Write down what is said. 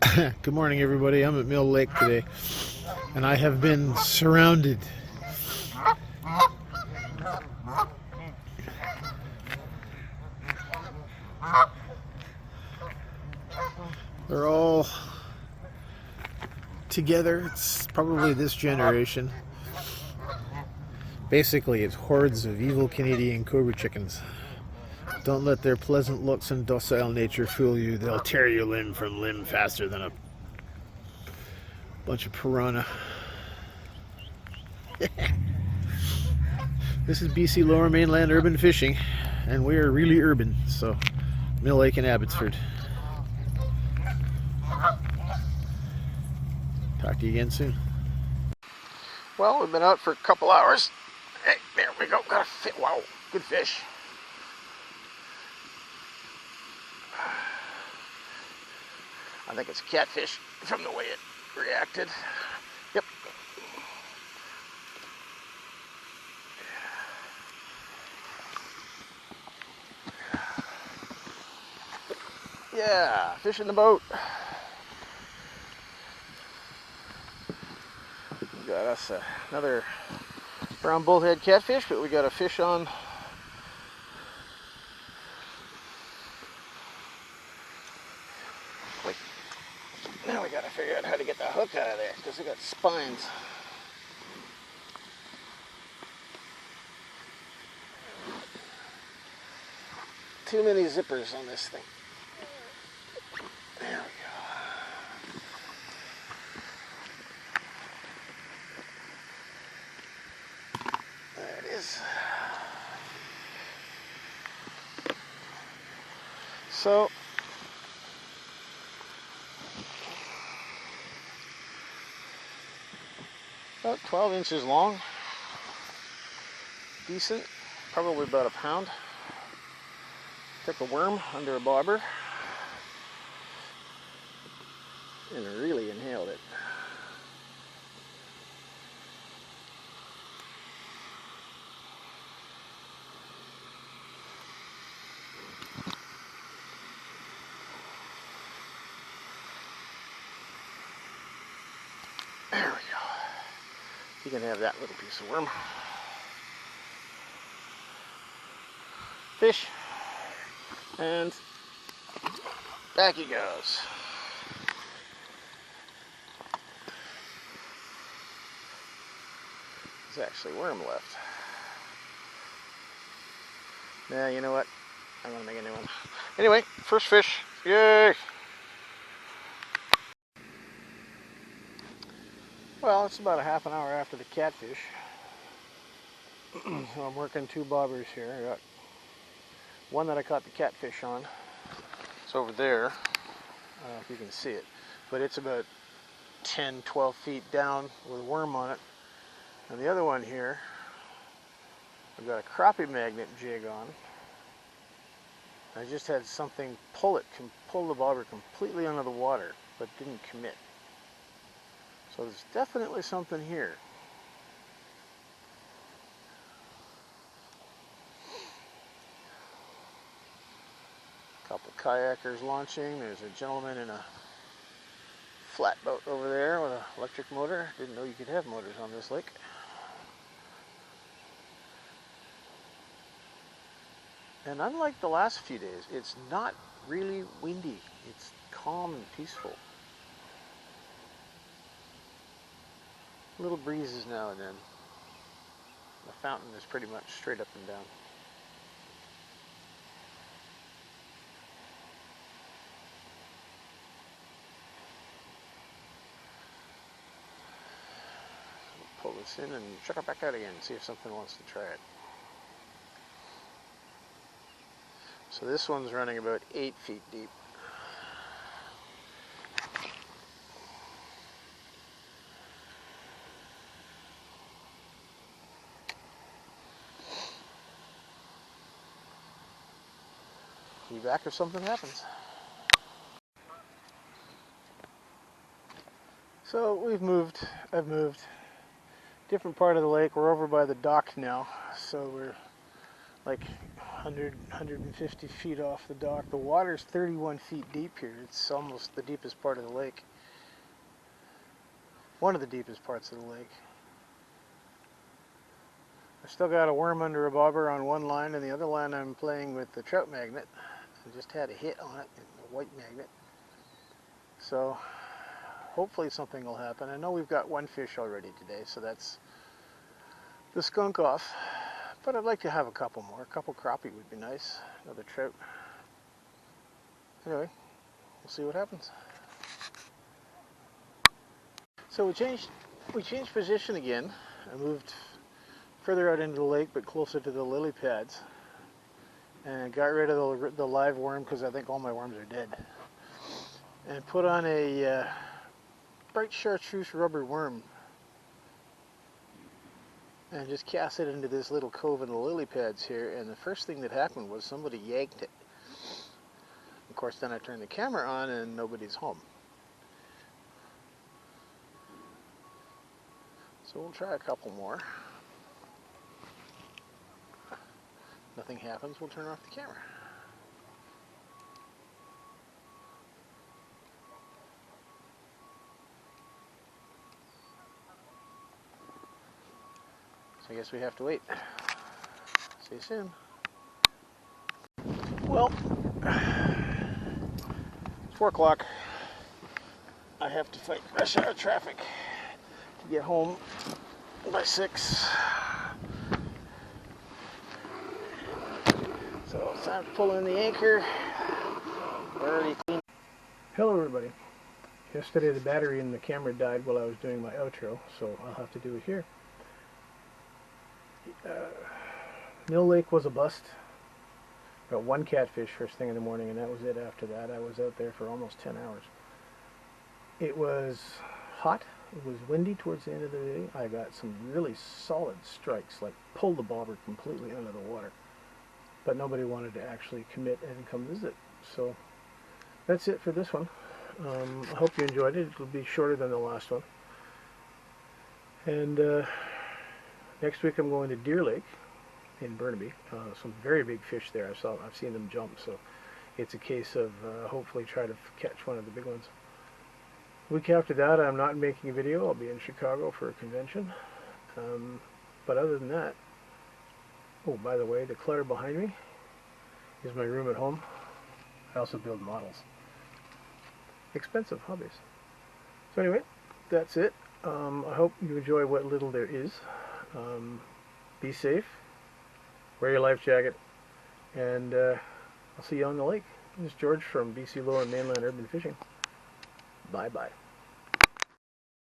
Good morning, everybody. I'm at Mill Lake today, and I have been surrounded. They're all together. It's probably this generation. Basically, it's hordes of evil Canadian cobra chickens. Don't let their pleasant looks and docile nature fool you. They'll tear you limb from limb faster than a bunch of piranha. This is BC Lower Mainland urban fishing, and we are really urban, so Mill Lake and Abbotsford. Talk to you again soon. Well, we've been out for a couple hours. Hey, there we go. Got a fit. Wow, good fish. I think it's a catfish from the way it reacted. Yep. Yeah, fish in the boat. We got us another brown bullhead catfish, but we got a fish on. Wait. Now we got to figure out how to get the hook out of there because it got spines. Too many zippers on this thing. There we go. There it is. So, about 12 inches long. Decent. Probably about a pound. Took a worm under a bobber and really inhaled it. There we go. You can have that little piece of worm. Fish. And back he goes. There's actually worm left. Nah, you know what? I'm gonna make a new one. Anyway, first fish. Yay! Well, it's about a half an hour after the catfish. So I'm working two bobbers here. I got one that I caught the catfish on. It's over there. I don't know if you can see it. But it's about 10, 12 feet down with a worm on it. And the other one here, I've got a crappie magnet jig on. I just had something pull the bobber completely under the water, but didn't commit. So there's definitely something here. A couple kayakers launching. There's a gentleman in a flatboat over there with an electric motor. Didn't know you could have motors on this lake. And unlike the last few days, it's not really windy. It's calm and peaceful. Little breezes now and then. The fountain is pretty much straight up and down. We'll pull this in and chuck it back out again and see if something wants to try it. So this one's running about 8 feet deep. Be back if something happens. So I've moved. Different part of the lake. We're over by the dock now. So we're like, 150 feet off the dock. The water's 31 feet deep here. It's almost the deepest part of the lake. One of the deepest parts of the lake. I still got a worm under a bobber on one line, and the other line I'm playing with the trout magnet. I just had a hit on it, a white magnet. So hopefully something will happen. I know we've got one fish already today, so that's the skunk off. But I'd like to have a couple more. A couple crappie would be nice. Another trout. Anyway, we'll see what happens. So we changed position again. I moved further out into the lake, but closer to the lily pads, and got rid of the live worm because I think all my worms are dead, and put on a bright chartreuse rubber worm, and just cast it into this little cove in the lily pads here. And the first thing that happened was somebody yanked it. Of course, then I turned the camera on and nobody's home. So we'll try a couple more. Nothing happens, we'll turn off the camera. So I guess we have to wait. See you soon. Well, it's 4 o'clock. I have to fight rush hour traffic to get home by 6. So it's time to pull in the anchor. We're already clean. Hello everybody. Yesterday the battery in the camera died while I was doing my outro, so I'll have to do it here. Mill Lake was a bust. Got one catfish first thing in the morning, and that was it. After that I was out there for almost 10 hours. It was hot. It was windy towards the end of the day. I got some really solid strikes, like pulled the bobber completely out of the water. But nobody wanted to actually commit and come visit. So that's it for this one. I hope you enjoyed it. It'll be shorter than the last one. And next week I'm going to Deer Lake in Burnaby. Some very big fish there. I've seen them jump. So it's a case of hopefully try to catch one of the big ones. Week after that I'm not making a video. I'll be in Chicago for a convention. But other than that, oh, by the way, the clutter behind me is my room at home. I also build models. Expensive hobbies. So anyway, that's it. I hope you enjoy what little there is. Be safe. Wear your life jacket. And I'll see you on the lake. This is George from BC Low and Mainland Urban Fishing. Bye-bye.